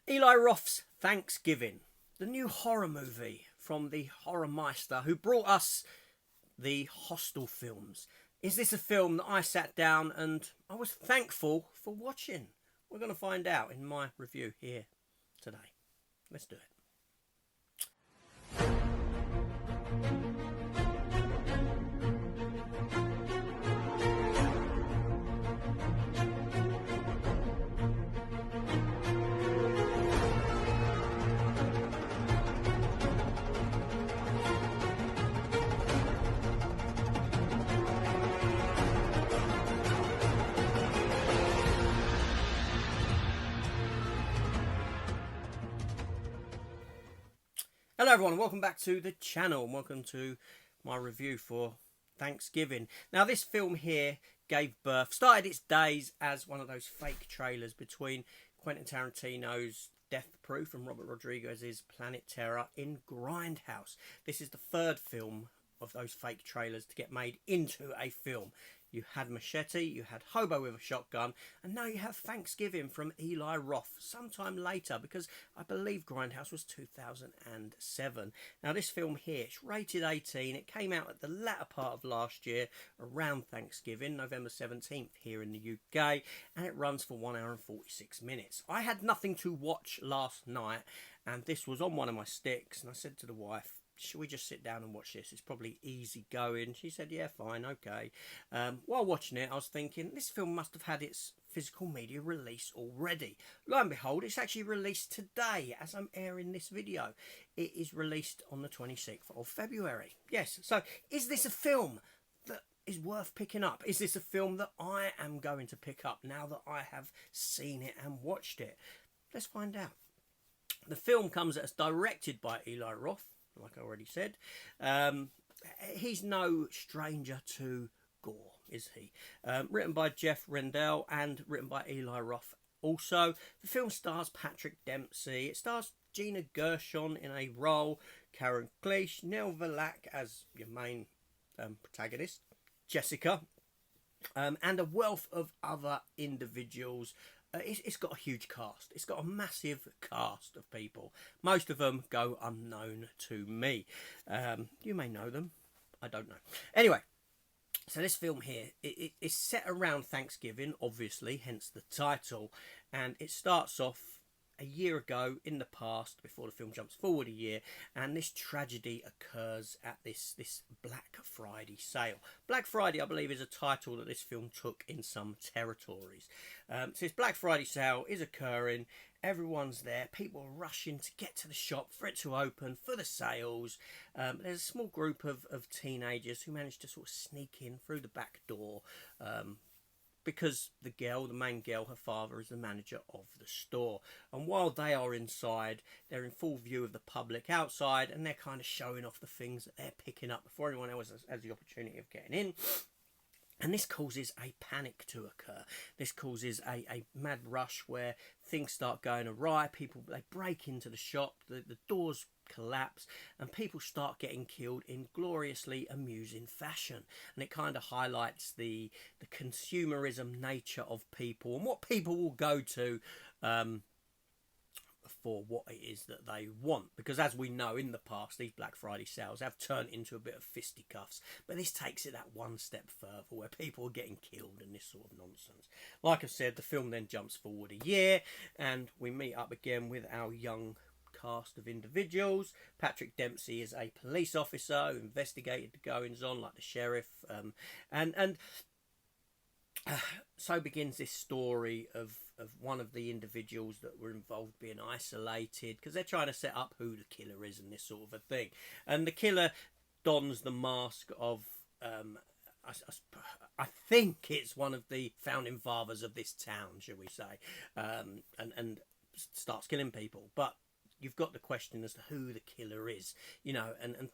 Eli Roth's Thanksgiving, the new horror movie from the Horror Meister who brought us the Hostel films. Is this a film that I sat down and I was thankful for watching? We're going to find out in my review here today. Let's do it. Hello everyone and welcome back to the channel and welcome to my review for Thanksgiving. Now this film here started its days as one of those fake trailers between Quentin Tarantino's Death Proof and Robert Rodriguez's Planet Terror in Grindhouse. This is the third film of those fake trailers to get made into a film. You had Machete, you had Hobo with a Shotgun, and now you have Thanksgiving from Eli Roth sometime later, because I believe Grindhouse was 2007. Now this film here, it's rated 18. It came out at the latter part of last year, around Thanksgiving, November 17th here in the UK, and it runs for 1 hour and 46 minutes. I had nothing to watch last night, and this was on one of my sticks, and I said to the wife, should we just sit down and watch this? It's probably easy going. She said, yeah, fine, okay. While watching it, I was thinking, this film must have had its physical media release already. Lo and behold, it's actually released today as I'm airing this video. It is released on the 26th of February. Yes, so is this a film that is worth picking up? Is this a film that I am going to pick up now that I have seen it and watched it? Let's find out. The film comes as directed by Eli Roth, like I already said. He's no stranger to gore, is he? Written by Jeff Rendell and written by Eli Roth also. The film stars Patrick Dempsey. It stars Gina Gershon in a role, Karen Cleese, Neil Valak as your main protagonist, Jessica, and a wealth of other individuals. It's got a huge cast. It's got a massive cast of people. Most of them go unknown to me. You may know them. I don't know. Anyway, so this film here, it's set around Thanksgiving, obviously, hence the title. And it starts off a year ago in the past, before the film jumps forward a year, and this tragedy occurs at this Black Friday sale. Black Friday, I believe, is a title that this film took in some territories. So this Black Friday sale is occurring, everyone's there, people are rushing to get to the shop for it to open, for the sales. There's a small group of teenagers who manage to sort of sneak in through the back door, because the main girl, her father is the manager of the store. And while they are inside, they're in full view of the public outside, and they're kind of showing off the things that they're picking up before anyone else has the opportunity of getting in. And this causes a panic to occur. This causes a mad rush where things start going awry. They break into the shop, the doors collapse, and people start getting killed in gloriously amusing fashion. And it kind of highlights the consumerism nature of people and what people will go to for what it is that they want. Because as we know, in the past, these Black Friday sales have turned into a bit of fisticuffs, but this takes it that one step further, where people are getting killed and this sort of nonsense. Like I said, the film then jumps forward a year, and we meet up again with our young cast of individuals. Patrick Dempsey is a police officer who investigated the goings on, like the sheriff, so begins this story of one of the individuals that were involved being isolated, because they're trying to set up who the killer is and this sort of a thing. And the killer dons the mask of I think it's one of the founding fathers of this town, shall we say, and starts killing people. But you've got the question as to who the killer is, you know, and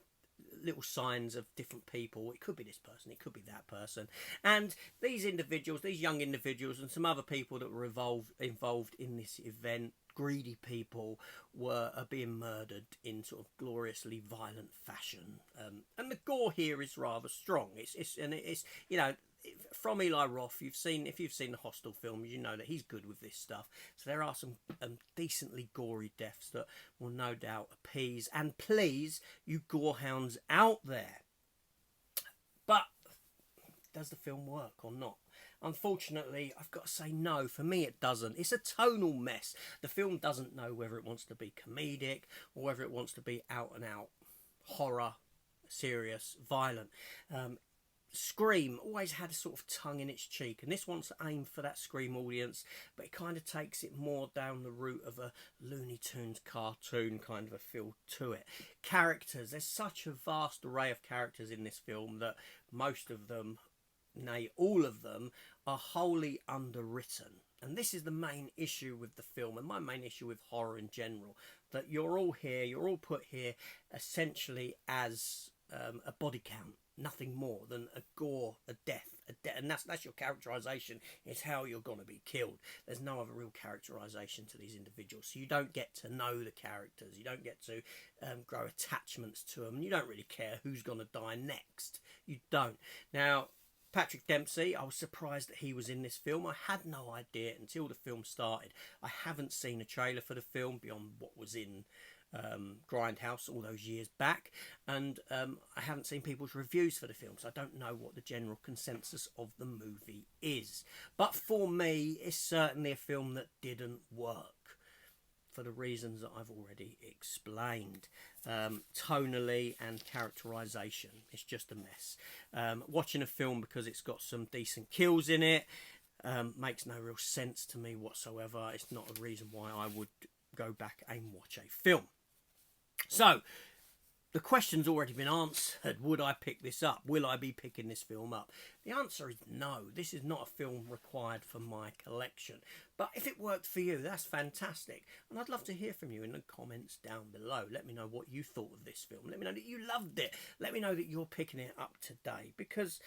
little signs of different people. It could be this person, it could be that person. And these individuals, these young individuals, and some other people that were involved in this event, greedy people, were being murdered in sort of gloriously violent fashion. And the gore here is rather strong. It's you know, from Eli Roth, if you've seen the Hostel films, you know that he's good with this stuff. So there are some decently gory deaths that will no doubt appease and please you gorehounds out there. But does the film work or not? Unfortunately, I've got to say no. For me, it doesn't. It's a tonal mess. The film doesn't know whether it wants to be comedic or whether it wants to be out and out horror, serious, violent. Scream always had a sort of tongue in its cheek, and this wants to aim for that Scream audience, but it kind of takes it more down the route of a Looney Tunes cartoon kind of a feel to it. Characters, there's such a vast array of characters in this film that most of them, nay all of them, are wholly underwritten. And this is the main issue with the film, and my main issue with horror in general, that you're all put here essentially as a body count. Nothing more than a gore, a death, and that's your characterization. Is how you're going to be killed. There's no other real characterization to these individuals, so you don't get to know the characters. You don't get to grow attachments to them. You don't really care who's going to die next. You don't. Now, Patrick Dempsey, I was surprised that he was in this film. I had no idea until the film started. I haven't seen a trailer for the film beyond what was in Grindhouse all those years back, and I haven't seen people's reviews for the film, so I don't know what the general consensus of the movie is. But for me, it's certainly a film that didn't work for the reasons that I've already explained. Tonally and characterization, it's just a mess. Watching a film because it's got some decent kills in it makes no real sense to me whatsoever. It's not a reason why I would go back and watch a film. So, the question's already been answered. Would I pick this up? Will I be picking this film up? The answer is no. This is not a film required for my collection. But if it worked for you, that's fantastic. And I'd love to hear from you in the comments down below. Let me know what you thought of this film. Let me know that you loved it. Let me know that you're picking it up today. Because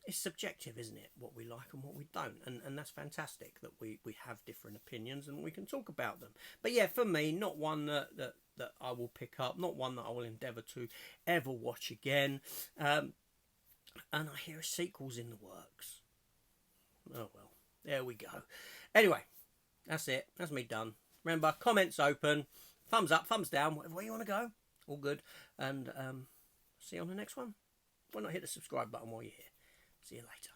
it's subjective, isn't it? What we like and what we don't. And that's fantastic that we have different opinions and we can talk about them. But yeah, for me, not one that I will pick up. Not one that I will endeavour to ever watch again. And I hear a sequel's in the works. Oh well, there we go. Anyway, that's it. That's me done. Remember, comments open. Thumbs up, thumbs down, whatever way you want to go. All good. And see you on the next one. Why not hit the subscribe button while you're here? See you later.